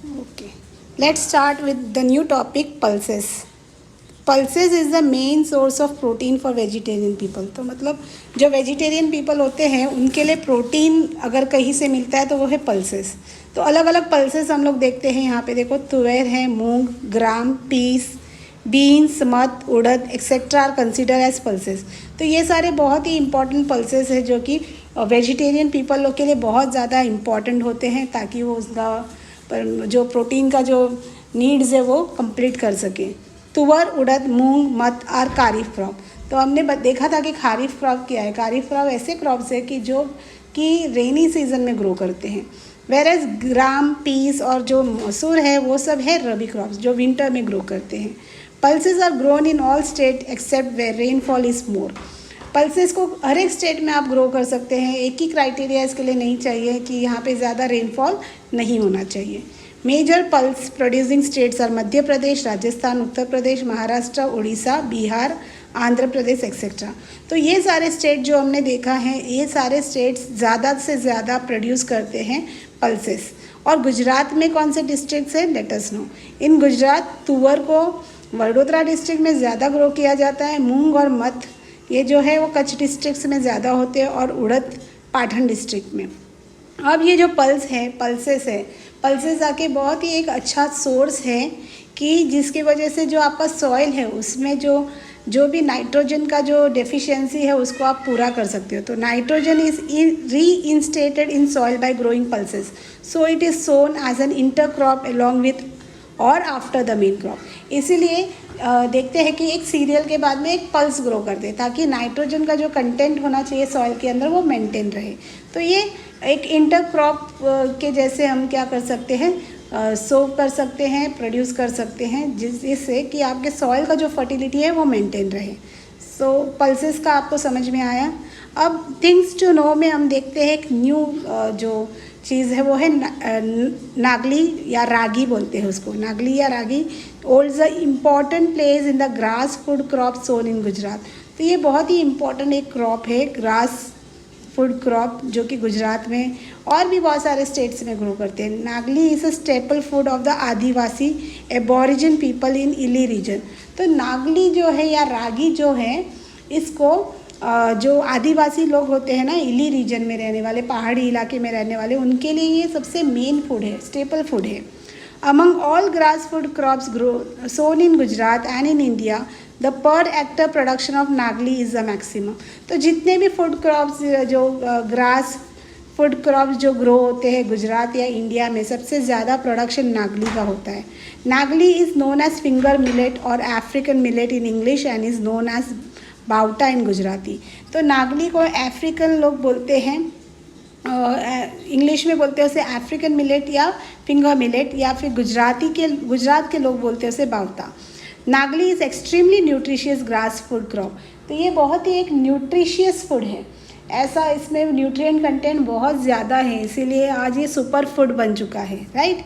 Okay, let's start with the new topic pulses. Pulses is the main source of protein for vegetarian people. तो मतलब जो vegetarian people होते हैं उनके लिए प्रोटीन अगर कहीं से मिलता है तो वो है पल्सेस। तो अलग अलग पल्सेस हम लोग देखते हैं यहाँ पे। देखो, तुअर है, मूंग, ग्राम, पीस, बीन्स, मत, urad etcetera are consider as pulses. तो ये सारे बहुत ही इंपॉर्टेंट पल्सेस है जो कि वेजिटेरियन पीपल लोग के लिए बहुत ज़्यादा इम्पॉर्टेंट होते हैं, ताकि वो उसका जो प्रोटीन का जो नीड्स है वो कंप्लीट कर सकें। तुअर, उड़द, मूंग, मत और खारीफ क्रॉप। तो हमने देखा था कि खारीफ क्रॉप क्या है। खारीफ क्रॉप ऐसे क्रॉप्स है कि जो कि रेनी सीजन में ग्रो करते हैं, वेरएज ग्राम, पीस और जो मसूर है वो सब है रबी क्रॉप्स जो विंटर में ग्रो करते हैं। Pulses are grown in all state except where rainfall is more. Pulses को हर एक स्टेट में आप ग्रो कर सकते हैं। एक ही क्राइटेरिया इसके लिए नहीं चाहिए कि यहाँ पे ज़्यादा रेनफॉल नहीं होना चाहिए। Major pulse producing states are Madhya Pradesh, Rajasthan, Uttar Pradesh, Maharashtra, Orissa, Bihar, Andhra Pradesh etcetera. तो ये सारे स्टेट जो हमने देखा है, ये सारे स्टेट्स ज़्यादा से ज़्यादा प्रोड्यूस करते हैं पल्सेस। और गुजरात में कौन से डिस्ट्रिक्ट्स हैं, लेट अस नो। इन गुजरात तुअर को वडोदरा डिस्ट्रिक्ट में ज़्यादा ग्रो किया जाता है। मूंग और मत ये जो है वो कच्छ डिस्ट्रिक्ट्स में ज़्यादा होते हैं, और उड़द पाटन डिस्ट्रिक्ट में। अब ये जो पल्सेस है, पल्सेस आके बहुत ही एक अच्छा सोर्स है कि जिसकी वजह से जो आपका सॉइल है उसमें जो भी नाइट्रोजन का जो डेफिशिएंसी है उसको आप पूरा कर सकते हो। तो nitrogen is reinstated in soil by growing pulses, so it is sown as an intercrop along with और आफ्टर द मेन क्रॉप। इसीलिए देखते हैं कि एक सीरियल के बाद में एक पल्स ग्रो करते हैं, ताकि नाइट्रोजन का जो कंटेंट होना चाहिए सॉइल के अंदर वो मेंटेन रहे। तो ये एक इंटरक्रॉप के जैसे हम क्या कर सकते हैं, सोव कर सकते हैं, प्रोड्यूस कर सकते हैं, जिससे कि आपके सॉइल का जो फर्टिलिटी है वो मेंटेन रहे। सो पल्सेस का आपको समझ में आया। अब थिंग्स टू नो में हम देखते हैं एक न्यू जो चीज़ है वो है नागली या रागी बोलते हैं उसको। नागली या ragi holds a important place in the grass food crop sown in Gujarat. तो ये बहुत ही इम्पॉर्टेंट एक क्रॉप है, ग्रास फूड क्रॉप, जो कि गुजरात में और भी बहुत सारे स्टेट्स में ग्रो करते हैं। Nagli is a staple food of the adivasi aborigine people in hilly region. तो नागली जो है या रागी जो है, इसको जो आदिवासी लोग होते हैं ना, इली रीजन में रहने वाले, पहाड़ी इलाके में रहने वाले, उनके लिए ये सबसे मेन फूड है, स्टेपल फूड है। Among all grass food crops grow sown in Gujarat and in India, the per hectare production of nagli is the maximum. तो जितने भी फूड क्रॉप्स जो ग्रास फूड क्रॉप्स जो ग्रो होते हैं गुजरात या इंडिया में, सबसे ज़्यादा प्रोडक्शन नागली का होता है। Nagli is known as finger millet और African millet in English and is known as bauta in Gujarati. तो नागली को अफ्रीकन लोग बोलते हैं, इंग्लिश में बोलते हैं उसे अफ्रीकन मिलेट या फिंगर मिलेट, या फिर गुजरात के लोग बोलते हैं उसे बाउटा। नागली is extremely nutritious grass food crop. तो ये बहुत ही एक न्यूट्रिशियस फूड है, ऐसा इसमें न्यूट्रिएंट कंटेंट बहुत ज़्यादा है, इसीलिए आज ये सुपर फूड बन चुका है, right.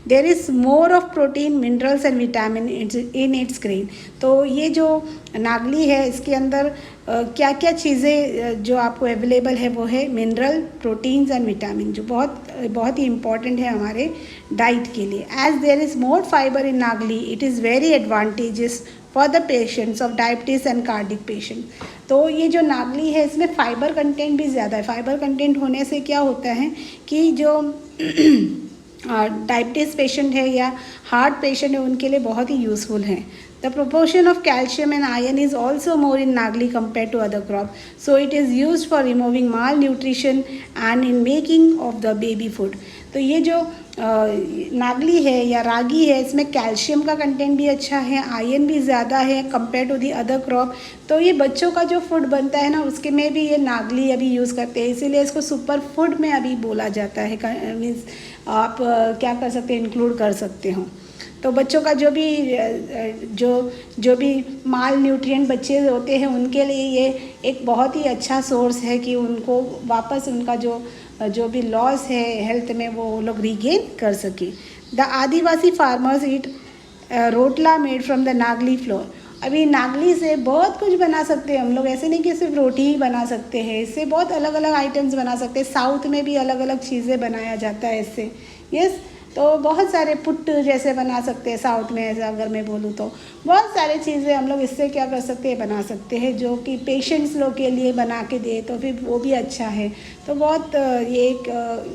There is more of protein, minerals and vitamin in its grain. तो ये जो नागली है इसके अंदर क्या क्या चीज़ें जो आपको अवेलेबल है वो है मिनरल, प्रोटीन्स एंड विटामिन, जो बहुत ही इंपॉर्टेंट है हमारे डाइट के लिए। As there is more fibre in nagli, it is very advantages for the patients of diabetes and cardiac patient. तो ये जो नागली है इसमें फाइबर कंटेंट भी ज़्यादा है। फाइबर कंटेंट होने से क्या होता है कि जो डायबिटीज़ पेशेंट है या हार्ट पेशेंट है उनके लिए बहुत ही यूज़फुल है। The proportion of calcium and iron is also more in nagli compare to other crop, so it is use for removing malnutrition and in making of the baby food. तो ये जो नागली है या रागी है, इसमें कैल्शियम का कंटेंट भी अच्छा है, आयरन भी ज़्यादा है compare to the other crop. तो ये बच्चों का जो फूड बनता है ना, उसके में भी ये नागली अभी यूज़ करते हैं, इसीलिए इसको सुपर फूड में अभी बोला जाता है। मीन्स आप क्या कर सकते हैं, इंक्लूड कर सकते हो। तो बच्चों का जो भी माल न्यूट्रिएंट बच्चे होते हैं उनके लिए ये एक बहुत ही अच्छा सोर्स है कि उनको वापस उनका जो भी लॉस है हेल्थ में वो लोग रीगेन कर सके। The Adivasi farmers eat rotla made from the नागली फ्लोर। अभी नागली से बहुत कुछ बना सकते हैं हम लोग, ऐसे नहीं कि सिर्फ रोटी ही बना सकते हैं, इससे बहुत अलग अलग आइटम्स बना सकते हैं। साउथ में भी अलग अलग चीज़ें बनाया जाता है इससे। यस, तो बहुत सारे पुट जैसे बना सकते हैं साउथ में, ऐसा अगर मैं बोलूँ तो बहुत सारे चीज़ें हम लोग इससे क्या कर सकते हैं, बना सकते हैं, जो कि पेशेंट्स लोग के लिए बना के दे तो फिर वो भी अच्छा है। तो बहुत ये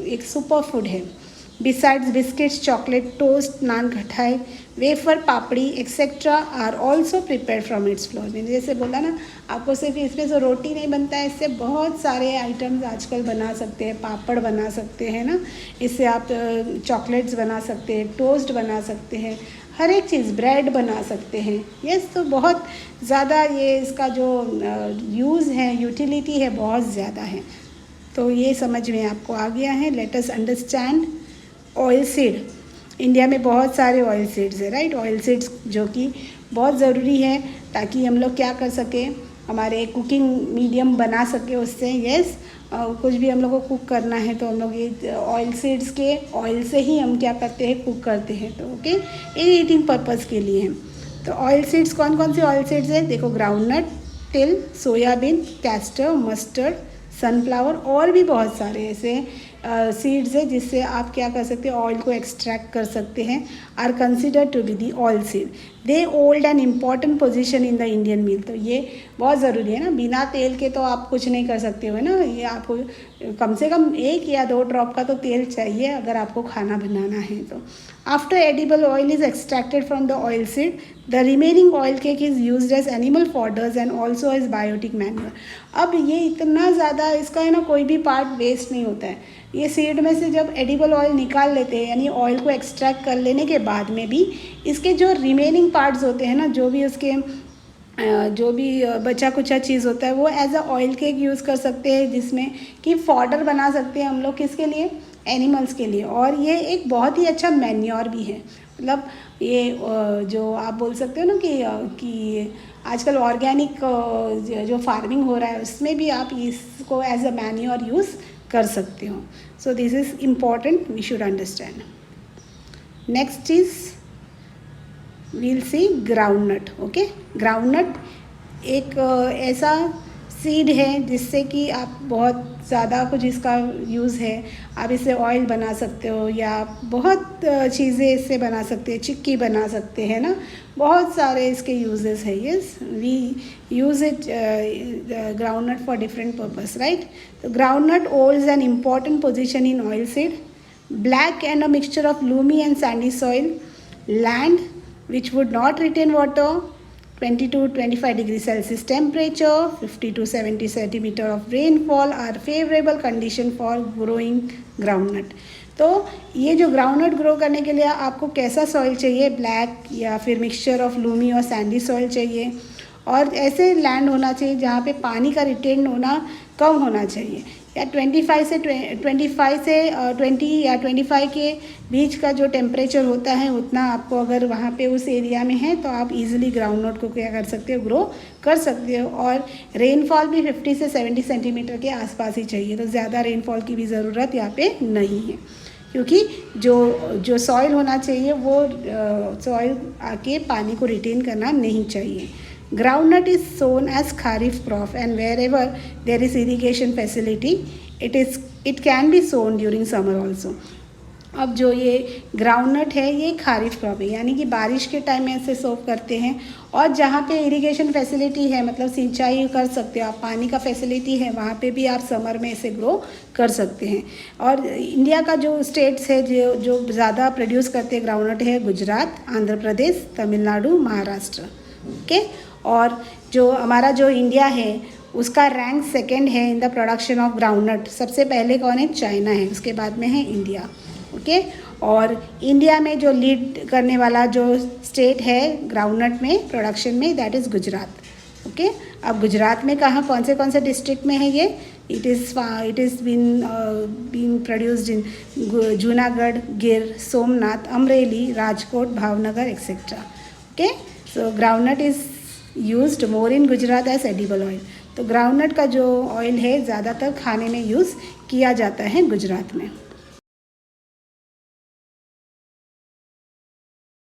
एक सुपर फूड है। Besides biscuits, chocolate, toast, nankhatai, wafer, papdi etcetera are also prepare from its flour. मैंने जैसे बोला ना, आपको सिर्फ इसमें से रोटी नहीं बनता है, इससे बहुत सारे आइटम्स आजकल बना सकते हैं। पापड़ बना सकते हैं ना, इससे आप चॉकलेट्स बना सकते हैं, टोस्ट बना सकते हैं, हर एक चीज़, ब्रेड बना सकते हैं। यस, तो बहुत ज़्यादा ये इसका जो यूज़ है, यूटिलिटी है, बहुत ज़्यादा है। तो ये समझ में आपको आ गया है। Let us understand oil seed. India में बहुत सारे ऑयल सीड्स है, राइट। ऑयल सीड्स जो कि बहुत ज़रूरी है ताकि हम लोग क्या कर सकें, हमारे कुकिंग मीडियम बना सके उससे। यस, कुछ भी हम लोग को कुक करना है तो हम लोग ये ऑयल सीड्स के ऑयल से ही हम क्या करते हैं, कुक करते हैं। तो ओके, ये ईटिंग पर्पज़ के लिए है। तो ऑयल सीड्स कौन कौन से ऑयल सीड्स हैं, देखो, ग्राउंडनट, तिल, सोयाबीन, कैस्टर, मस्टर्ड, सनफ्लावर, और भी बहुत सारे ऐसे सीड्स है जिससे आप क्या कर सकते हैं, ऑयल को एक्सट्रैक्ट कर सकते हैं। Are consider to be the oil seed, they hold an important position in the Indian meal. तो ये बहुत ज़रूरी है ना, बिना तेल के तो आप कुछ नहीं कर सकते हो ना। ये आपको कम से कम 1 या 2 ड्रॉप का तो तेल चाहिए अगर आपको खाना बनाना है तो। After edible oil is extracted from the oil seed, the remaining oil cake is used as animal fodders and also as biotic manure. अब ये इतना ज़्यादा इसका है ना, कोई भी पार्ट वेस्ट नहीं होता है। ये सीड में से जब एडिबल ऑयल निकाल लेते हैं, यानी ऑयल को एक्सट्रैक्ट कर लेने के बाद में भी इसके जो रिमेनिंग पार्ट्स होते हैं ना, जो भी उसके जो भी बचा कुचा चीज़ होता है, वो as a oil cake use कर सकते हैं, जिसमें कि फॉडर बना सकते हैं हम लोग, किसके लिए, एनिमल्स के लिए। और ये एक बहुत ही अच्छा मैन्योर भी है। मतलब ये जो आप बोल सकते हो ना कि आजकल ऑर्गेनिक जो फार्मिंग हो रहा है उसमें भी आप इसको एज अ मैन्योर यूज़ कर सकते हो। So this is important, we should understand. Next is we'll see groundnut. Okay, groundnut एक ऐसा सीड है जिससे कि आप बहुत ज़्यादा कुछ इसका यूज़ है। आप इससे ऑयल बना सकते हो या बहुत चीज़ें इससे बना सकते हैं, चिक्की बना सकते हैं ना, बहुत सारे इसके यूजेस है। Yes, we use it groundnut for different purpose, right. तो groundnut holds an important position in oil seed, black and a mixture of loamy and sandy soil, land which would not retain water, 20 to 25 degree Celsius temperature, 50 to 70 centimeter of rainfall are favorable condition for growing groundnut। तो ये जो groundnut grow करने के लिए आपको कैसा soil चाहिए, black या फिर मिक्सचर ऑफ लूमी और सैंडी सॉइल चाहिए, और ऐसे लैंड होना चाहिए जहाँ पे पानी का रिटेन होना कम होना चाहिए, या 25 से 20 या 25 के बीच का जो टेम्परेचर होता है उतना आपको अगर वहाँ पे उस एरिया में है तो आप इजीली ग्राउंडनट को क्या कर सकते हो, ग्रो कर सकते हो। और रेनफॉल भी 50 से 70 सेंटीमीटर के आसपास ही चाहिए। तो ज़्यादा रेनफॉल की भी ज़रूरत यहाँ पे नहीं है, क्योंकि जो सॉइल होना चाहिए वो सॉइल आके पानी को रिटेन करना नहीं चाहिए। Groundnut is sown as kharif crop and wherever there is irrigation facility, it can be sown during summer also। अब जो ये ग्राउंडनट है ये खारिफ क्रॉप है, यानी कि बारिश के टाइम में इसे सोव करते हैं, और जहाँ पे इरिगेशन फैसिलिटी है, मतलब सिंचाई कर सकते हो आप, पानी का फैसिलिटी है, वहाँ पे भी आप समर में इसे ग्रो कर सकते हैं। और इंडिया का जो स्टेट्स है जो ज़्यादा प्रोड्यूस करते हैं ग्राउंडनट है गुजरात, आंध्र प्रदेश, तमिलनाडु, महाराष्ट्र। ओके, और जो हमारा जो इंडिया है उसका रैंक 2nd है in the production of groundnut. सबसे पहले कौन है, चाइना है, उसके बाद में है इंडिया। ओके, और इंडिया में जो लीड करने वाला जो स्टेट है ग्राउंडनट में प्रोडक्शन में, दैट इज़ गुजरात। ओके, अब गुजरात में कौन से डिस्ट्रिक्ट में है ये, it is been produced in Junagadh, Gir, Somnath, Amreli, Rajkot, Bhavnagar etcetera. Okay, so groundnut is used more in Gujarat as edible oil. तो ग्राउंडनट का जो ऑयल है ज़्यादातर खाने में यूज़ किया जाता है गुजरात में।